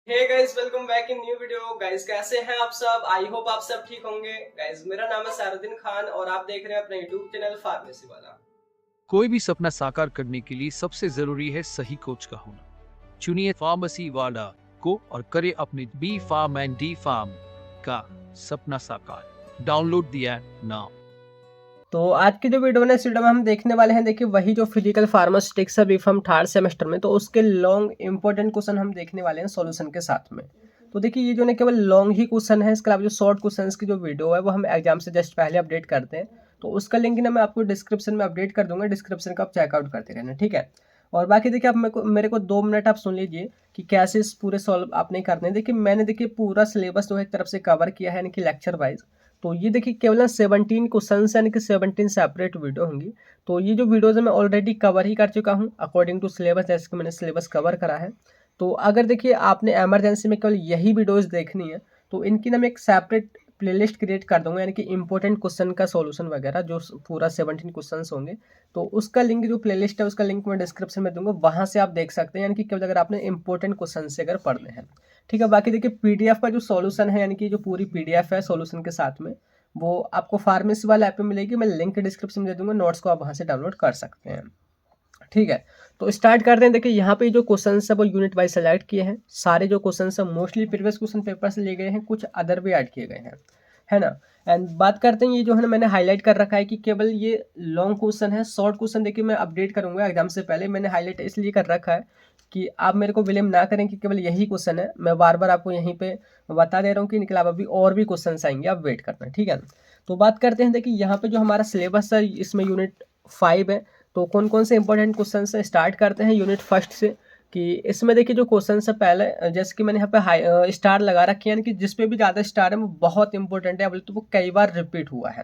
Hey guys, welcome back in new video. Guys कैसे हैं आप सब? आई होप आप सब ठीक होंगे। गाइस मेरा नाम है सारुद्दीन खान और आप देख रहे हैं अपना यूट्यूब चैनल फार्मेसी वाला। कोई भी सपना साकार करने के लिए सबसे जरूरी है सही कोच का होना। चुनिए फार्मेसी वाला को और करे अपने B pharm and D pharm का सपना साकार। Download the app now. तो आज की जो वीडियो है इस वीडियो में हम देखने वाले हैं, देखिए वही जो फिजिकल फार्मास्यूटिक्स है बीफार्म थर्ड सेमेस्टर में, तो उसके लॉन्ग इंपॉर्टेंट क्वेश्चन हम देखने वाले हैं सॉल्यूशन के साथ में। तो देखिए ये जो ना केवल लॉन्ग ही क्वेश्चन है, इसके अलावा जो शॉर्ट क्वेश्चन की जो वीडियो है वो हम एग्जाम से जस्ट पहले अपडेट करते हैं। तो उसका लिंक ना मैं आपको डिस्क्रिप्शन में अपडेट कर दूंगा, डिस्क्रिप्शन का आप चेकआउट करते रहना, ठीक है। और बाकी देखिए आप मेरे को 2 मिनट आप सुन लीजिए कि कैसे इस पूरे सॉल्व आपने करने हैं। देखिए मैंने देखिए पूरा सिलेबस जो है एक तरफ से कवर किया है, यानी कि लेक्चर वाइज। तो ये देखिए केवल 17 क्वेश्चन यानी कि 17 सेपरेट वीडियो होंगी। तो ये जो वीडियोज़ है मैं ऑलरेडी कवर ही कर चुका हूँ अकॉर्डिंग टू सिलेबस, जैसे कि मैंने सिलेबस कवर करा है। तो अगर देखिए आपने एमरजेंसी में केवल यही वीडियोज़ देखनी है तो इनकी ना मैं एक सेपरेट प्लेलिस्ट क्रिएट कर दूंगा, यानी कि इंपॉर्टेंट क्वेश्चन का सॉल्यूशन वगैरह जो पूरा 17 क्वेश्चन होंगे। तो उसका लिंक जो प्लेलिस्ट है उसका लिंक मैं डिस्क्रिप्शन में दूंगा, वहाँ से आप देख सकते हैं, यानी कि केवल अगर आपने इंपॉर्टेंट क्वेश्चन से अगर पढ़ने हैं, ठीक है। बाकी देखिए पीडीएफ का जो सॉल्यूशन है, यानी कि जो पूरी पीडीएफ है सॉल्यूशन के साथ में, वो आपको फार्मेसी वाला ऐप में मिलेगी। मैं लिंक डिस्क्रिप्शन में दे दूंगा, नोट्स को आप वहाँ से डाउनलोड कर सकते हैं, ठीक है। तो स्टार्ट करते हैं। देखिए यहाँ पे जो क्वेश्चन है वो यूनिट वाइज सेलेक्ट किए हैं। सारे जो क्वेश्चन है मोस्टली प्रीवियस क्वेश्चन पेपर से लिए गए हैं, कुछ अदर भी ऐड किए गए हैं, है ना। एंड बात करते हैं ये जो है ना मैंने हाईलाइट कर रखा है कि केवल ये लॉन्ग क्वेश्चन है। शॉर्ट क्वेश्चन देखिए मैं अपडेट करूंगा एग्जाम से पहले, मैंने हाईलाइट इसलिए कर रखा है कि आप मेरे को ब्लेम ना करें कि केवल यही क्वेश्चन है। मैं बार बार आपको यहीं पे बता दे रहा हूँ कि इनके अलावा भी और भी क्वेश्चन आएंगे, आप वेट करना, ठीक है। तो बात करते हैं, देखिए यहाँ पे जो हमारा सिलेबस है इसमें यूनिट 5 है। तो कौन कौन से इंपॉर्टेंट क्वेश्चन से स्टार्ट करते हैं यूनिट फर्स्ट से। कि इसमें देखिए जो क्वेश्चन है पहले, जैसे कि मैंने यहाँ पे हाई स्टार लगा रखे हैं, यानी कि जिसपे भी ज़्यादा स्टार है वो बहुत इंपॉर्टेंट है, बोले तो वो कई बार रिपीट हुआ है।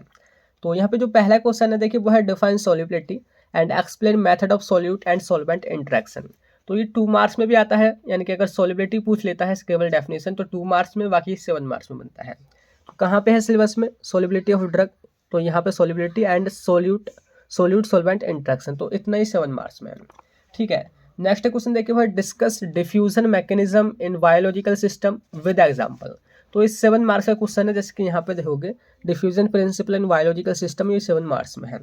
तो यहाँ पे जो पहला क्वेश्चन है देखिए वो है define solubility and explain method of solute and solvent interaction. तो ये 2 मार्क्स में भी आता है, यानी कि अगर सॉल्युबिलिटी पूछ लेता है केवल डेफिनेशन तो 2 मार्क्स में, बाकी 7 मार्क्स में बनता है। तो कहाँ पे है सिलेबस में सॉल्युबिलिटी ऑफ ड्रग, तो यहाँ पे solubility and solute solvent interaction, तो इतना ही 7 मार्क्स में है, ठीक है। नेक्स्ट क्वेश्चन देखिए वो discuss diffusion mechanism in biological system with example. तो इस 7 मार्क्स का क्वेश्चन है, जैसे कि यहाँ पे देखोगे diffusion principle in biological system, ये 7 मार्क्स में है,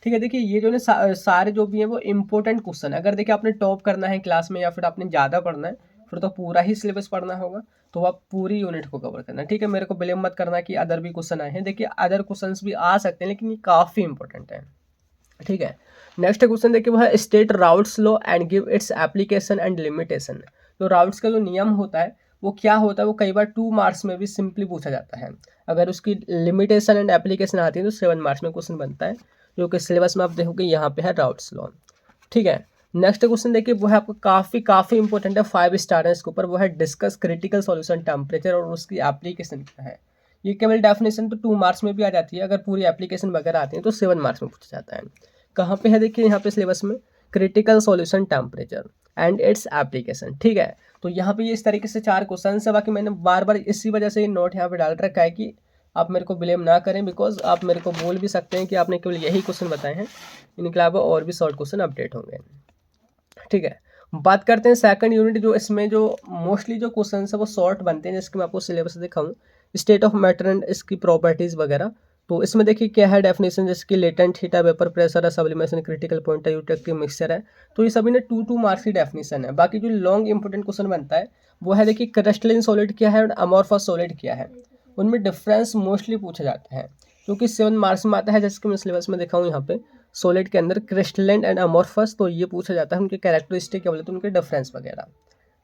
ठीक है। देखिए ये जो है सारे जो भी हैं वो इंपॉर्टेंट क्वेश्चन है। अगर देखिए आपने टॉप करना है क्लास में या फिर आपने ज़्यादा पढ़ना है, फिर तो पूरा ही सिलेबस पढ़ना होगा। तो आप पूरी यूनिट को कवर करना, ठीक है। मेरे को ब्लेम मत करना कि अदर भी क्वेश्चन आए हैं, देखिए अदर क्वेश्चन भी आ सकते हैं लेकिन ये काफ़ी इंपॉर्टेंट है, ठीक है। नेक्स्ट क्वेश्चन देखिए वो है state routes law and give its application and limitation. तो राउट्स का जो नियम होता है वो क्या होता है, वो कई बार 2 मार्क्स में भी सिंपली पूछा जाता है। अगर उसकी लिमिटेशन एंड एप्लीकेशन आती है तो 7 मार्क्स में क्वेश्चन बनता है, जो कि सिलेबस में आप देखोगे यहाँ पे है राउट्स लॉ, ठीक है। नेक्स्ट क्वेश्चन देखिए वो है आपको काफ़ी काफ़ी इंपॉर्टेंट है, 5 स्टार है इसके ऊपर, वो है डिस्कस क्रिटिकल सॉल्यूशन टेम्परेचर और उसकी एप्लीकेशन क्या है। ये केवल डेफिनेशन तो 2 मार्क्स में भी आ जाती है, अगर पूरी एप्लीकेशन वगैरह आती है तो 7 मार्क्स में पूछा जाता है। कहाँ पे है देखिए यहाँ पे सिलेबस में critical solution temperature and its application, ठीक है। तो यहाँ पे ये इस तरीके से 4 क्वेश्चन है। बाकी मैंने बार बार इसी वजह से ये नोट यहाँ पे डाल रखा है कि आप मेरे को ब्लेम ना करें, बिकॉज आप मेरे को बोल भी सकते हैं कि आपने केवल यही क्वेश्चन बताए हैं, इनके अलावा और भी शॉर्ट क्वेश्चन अपडेट होंगे, ठीक है। बात करते हैं सेकंड यूनिट, जो इसमें जो मोस्टली जो क्वेश्चन है वो शॉर्ट बनते हैं, जिसके मैं आपको सिलेबस दिखाऊं, स्टेट ऑफ मैटर एंड इसकी प्रॉपर्टीज वगैरह। तो इसमें देखिए क्या है डेफिनेशन, जैसे कि लेटेंट हीट है, वेपर प्रेशर है, सब्लिमेशन क्रिटिकल पॉइंट है, यूटेक की मिक्सचर है। तो ये सभी ने 2 2 मार्क्स की डेफिनेशन है। बाकी जो लॉन्ग इंपोर्टेंट क्वेश्चन बनता है वो है देखिए क्रिस्टलिन सॉलिड क्या है और अमॉर्फस सॉलिड क्या है, उनमें डिफरेंस मोस्टली पूछा जाता है, क्योंकि 7 मार्क्स में आता है। जैसे कि मैं सिलेबस में दिखाऊँ यहाँ पे सॉलिड के अंदर क्रिस्टलाइन एंड अमॉर्फस, तो ये पूछा जाता है उनके कैरेक्टरिस्टिक क्या बोले तो उनके डिफरेंस वगैरह,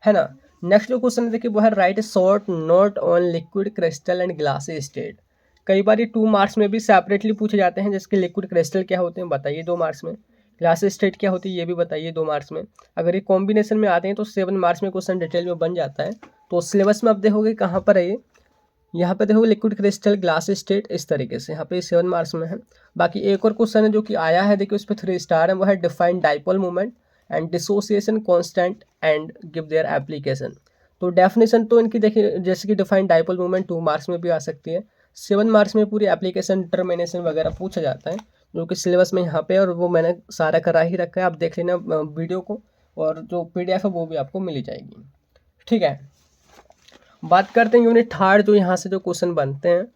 है ना। नेक्स्ट जो क्वेश्चन है देखिए वो है write short note on liquid crystal and glassy state. कई बार ये 2 मार्क्स में भी सेपरेटली पूछे जाते हैं, जैसे कि लिक्विड क्रिस्टल क्या होते हैं बताइए 2 मार्क्स में, ग्लासी स्टेट क्या होती है ये भी बताइए 2 मार्क्स में। अगर ये कॉम्बिनेशन में आते हैं तो 7 मार्क्स में क्वेश्चन डिटेल में बन जाता है। तो सिलेबस में आप देखोगे कहाँ पर है ये, यहाँ पे देखो लिक्विड क्रिस्टल ग्लास स्टेट, इस तरीके से यहाँ पे 7 मार्क्स में है। बाकी एक और क्वेश्चन है जो कि आया है, देखिए उस पर 3 स्टार है, वो है define dipole movement and dissociation constant and give their application. तो डेफिनेशन तो इनकी देखिए, जैसे कि डिफाइन डाइपोल मूवमेंट 2 मार्क्स में भी आ सकती है, 7 मार्क्स में पूरी एप्लीकेशन डिटर्मिनेशन वगैरह पूछा जाता है, जो कि सिलेबस में यहाँ पे है, और वो मैंने सारा करा ही रखा है, आप देख लेना वीडियो को, और जो PDF है वो भी आपको मिल जाएगी, ठीक है। बात करते हैं यूनिट थर्ड, जो यहाँ से जो क्वेश्चन बनते हैं।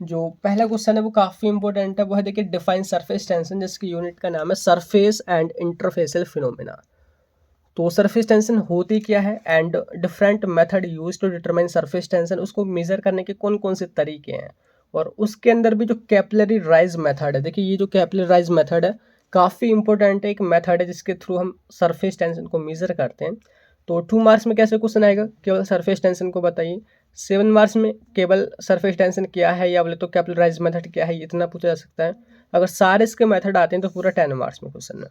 जो पहला क्वेश्चन है वो काफ़ी इंपॉर्टेंट है, वो है देखिए डिफाइन सरफेस टेंशन, जिसकी यूनिट का नाम है सरफेस एंड इंटरफेसियल फिनोमेना। तो सरफेस टेंशन होती क्या है and different method use to determine surface tension, उसको मेजर करने के कौन कौन से तरीके हैं। और उसके अंदर भी जो कैपिलरी राइज मेथड है, देखिए ये जो कैपिलरी राइज मेथड है काफ़ी इंपॉर्टेंट है, एक मेथड है जिसके थ्रू हम सरफेस टेंशन को मेजर करते हैं। तो 2 मार्क्स में कैसे क्वेश्चन आएगा, केवल सरफेस टेंशन को बताइए। 7 मार्क्स में केवल सरफेस टेंशन क्या है या बोले तो कैपिलरी राइज मेथड क्या है, इतना पूछा जा सकता है। अगर सारे इसके मेथड आते हैं तो पूरा 10 मार्क्स में क्वेश्चन है।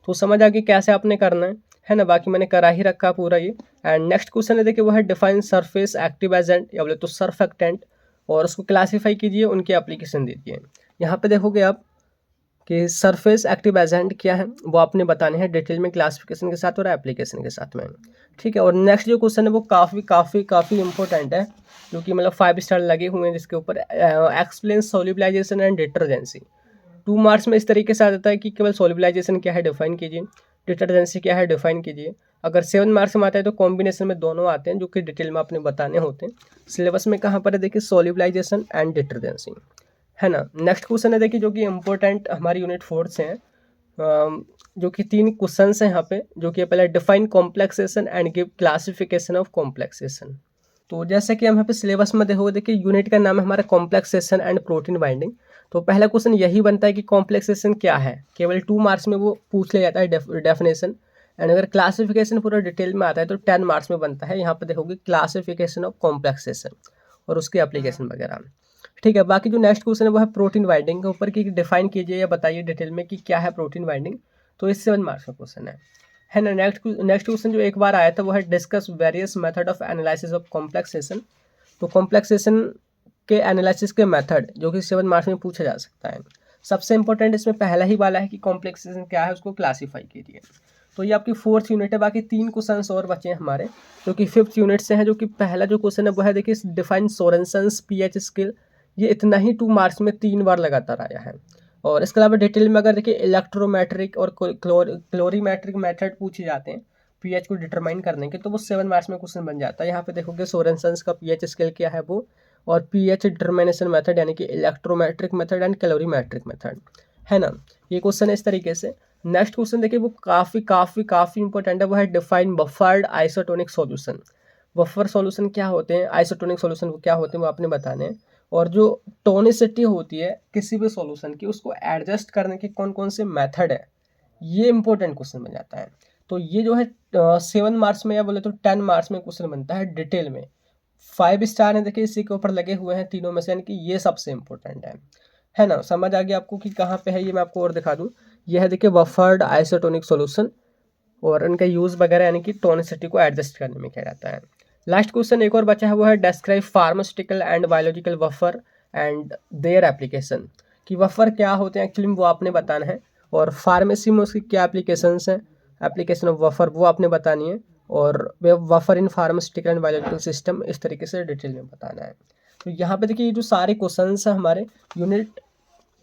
तो समझ आ गई कैसे आपने करना है ना। बाकी मैंने करा ही रखा पूरा ये। एंड नेक्स्ट क्वेश्चन है देखिए, वो है डिफाइन सरफेस एक्टिव एजेंट या बोले तो सर्फेक्टेंट, और उसको क्लासीफाई कीजिए, उनकी एप्लीकेशन दीजिए। यहाँ पे देखोगे आप कि सरफेस एक्टिव एजेंट क्या है वो आपने बताने हैं डिटेल में क्लासिफिकेशन के साथ और एप्लीकेशन के साथ में, ठीक है। और नेक्स्ट जो क्वेश्चन है वो काफ़ी काफ़ी काफ़ी इंपॉर्टेंट है, जो कि मतलब 5 स्टार लगे हुए हैं जिसके ऊपर, एक्सप्लेन सोल्यूबिलाइजेशन एंड डिटर्जेंसी। 2 मार्क्स में इस तरीके से आ जाता है कि केवल सोल्यूबिलाइजेशन क्या है डिफाइन कीजिए, डिटर्जेंसी क्या है डिफाइन कीजिए। अगर 7 मार्क्स में आता है तो कॉम्बिनेशन में दोनों आते हैं, जो कि डिटेल में आपने बताने होते हैं। सिलेबस में कहाँ पर है देखिए, सोल्यूबिलाइजेशन एंड डिटर्जेंसी, है ना। नेक्स्ट क्वेश्चन है देखिए, जो कि इम्पोर्टेंट हमारी यूनिट 4 से हैं, जो कि 3 क्वेश्चन हैं यहाँ पे, जो कि पहले define complexation and give classification of complexation. तो जैसे कि हम यहाँ पे सिलेबस में देखोगे, देखिए यूनिट का नाम है हमारा कॉम्प्लेक्सेशन एंड प्रोटीन बाइंडिंग। तो पहला क्वेश्चन यही बनता है कि कॉम्प्लेक्सेशन क्या है, केवल 2 मार्क्स में वो पूछ लिया जाता है डेफिनेशन। एंड अगर क्लासिफिकेशन पूरा डिटेल में आता है तो 10 मार्क्स में बनता है। यहाँ पे देखोगे क्लासिफिकेशन ऑफ कॉम्प्लेक्सेशन और उसकी एप्लीकेशन वगैरह, ठीक है। बाकी जो नेक्स्ट क्वेश्चन है वो है प्रोटीन बाइंडिंग के ऊपर, कि डिफाइन कीजिए या बताइए डिटेल में कि क्या है प्रोटीन बाइंडिंग। तो इस 7 मार्क्स का क्वेश्चन है ना। नेक्स्ट क्वेश्चन जो एक बार आया था वो है discuss various method of analysis of complexation. तो कॉम्प्लेक्सेशन के एनालिसिस के मेथड जो कि 7 मार्क्स में पूछा जा सकता है। सबसे इंपॉर्टेंट इसमें पहला ही वाला है कि कॉम्प्लेक्सेशन क्या है, उसको क्लासीफाई कीजिए। तो ये आपकी 4th यूनिट है। बाकी 3 क्वेश्चन और बचे हैं हमारे, जो कि 5th यूनिट से हैं। जो कि पहला जो क्वेश्चन है वो है देखिए डिफाइन सोरेनसन्स पीएच स्केल। ये इतना ही 2 मार्क्स में 3 बार लगातार आया है। और इसके अलावा डिटेल में अगर देखिए इलेक्ट्रोमेट्रिक और क्लोरीमेट्रिक मेथड पूछे जाते हैं पीएच को डिटरमाइन करने के, तो वो 7 मार्क्स में क्वेश्चन बन जाता है। यहाँ पे देखोगे सोरेनसन्स का पीएच स्केल क्या है वो, और पीएच डिटरमिनेशन मेथड यानी कि electrometric method and calorimetric method, है ना। ये क्वेश्चन है इस तरीके से। नेक्स्ट क्वेश्चन देखिए वो काफ़ी काफ़ी काफ़ी इंपॉर्टेंट है, वो है define buffered isotonic solution. Buffer solution क्या होते हैं, आइसोटोनिक सॉल्यूशन क्या होते हैं वो आपने बताने हैं। और जो टोनिसिटी होती है किसी भी सॉल्यूशन की, उसको एडजस्ट करने के कौन कौन से मेथड है, ये इंपॉर्टेंट क्वेश्चन बन जाता है। तो ये जो है 7 मार्क्स में या बोले तो 10 मार्क्स में क्वेश्चन बनता है डिटेल में। 5 स्टार है देखिए इसी के ऊपर लगे हुए हैं तीनों में से, यानी कि ये सबसे इंपॉर्टेंट है ना। समझ आ गया आपको कि कहाँ पे है ये, मैं आपको और दिखा दूँ। ये है देखिए बफर्ड आइसोटोनिक सॉल्यूशन, और इनका यूज़ वगैरह यानी कि टोनिसिटी को एडजस्ट करने में किया जाता है। लास्ट क्वेश्चन एक और बचा है, वो है describe pharmaceutical and biological buffer and their application. कि बफर क्या होते हैं एक्चुअली में वो आपने बताना है, और फार्मेसी में उसकी क्या एप्लीकेशंस हैं, एप्लीकेशन ऑफ बफर वो आपने बतानी है, और buffer in pharmaceutical and biological system इस तरीके से डिटेल में बताना है। तो यहाँ पे देखिए ये जो सारे क्वेश्चन हैं हमारे यूनिट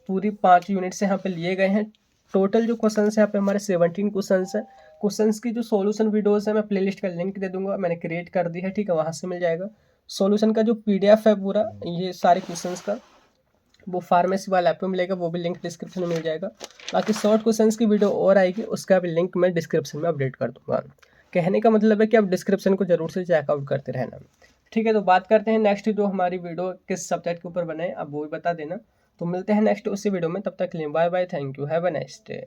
पूरी 5 यूनिट से यहाँ पे लिए गए हैं। टोटल जो क्वेश्चन है यहाँ पे हमारे 17 क्वेश्चन है। क्वेश्चंस की जो सॉल्यूशन वीडियोस है मैं प्लेलिस्ट का लिंक दे दूंगा, मैंने क्रिएट कर दी है, ठीक है, वहाँ से मिल जाएगा। सॉल्यूशन का जो पीडीएफ है पूरा ये सारे क्वेश्चंस का, वो फार्मेसी वाला ऐप में मिलेगा, वो भी लिंक डिस्क्रिप्शन में मिल जाएगा। बाकी शॉर्ट क्वेश्चंस की वीडियो और आएगी, उसका भी लिंक मैं डिस्क्रिप्शन में अपडेट कर दूंगा। कहने का मतलब है कि आप डिस्क्रिप्शन को जरूर से चेकआउट करते रहना, ठीक है। तो बात करते हैं नेक्स्ट जो हमारी वीडियो किस सब्जेक्ट के ऊपर बनाए, अब वो भी बता देना। तो मिलते हैं नेक्स्ट उसी वीडियो में, तब तक के लिए bye bye, thank you, have a nice day.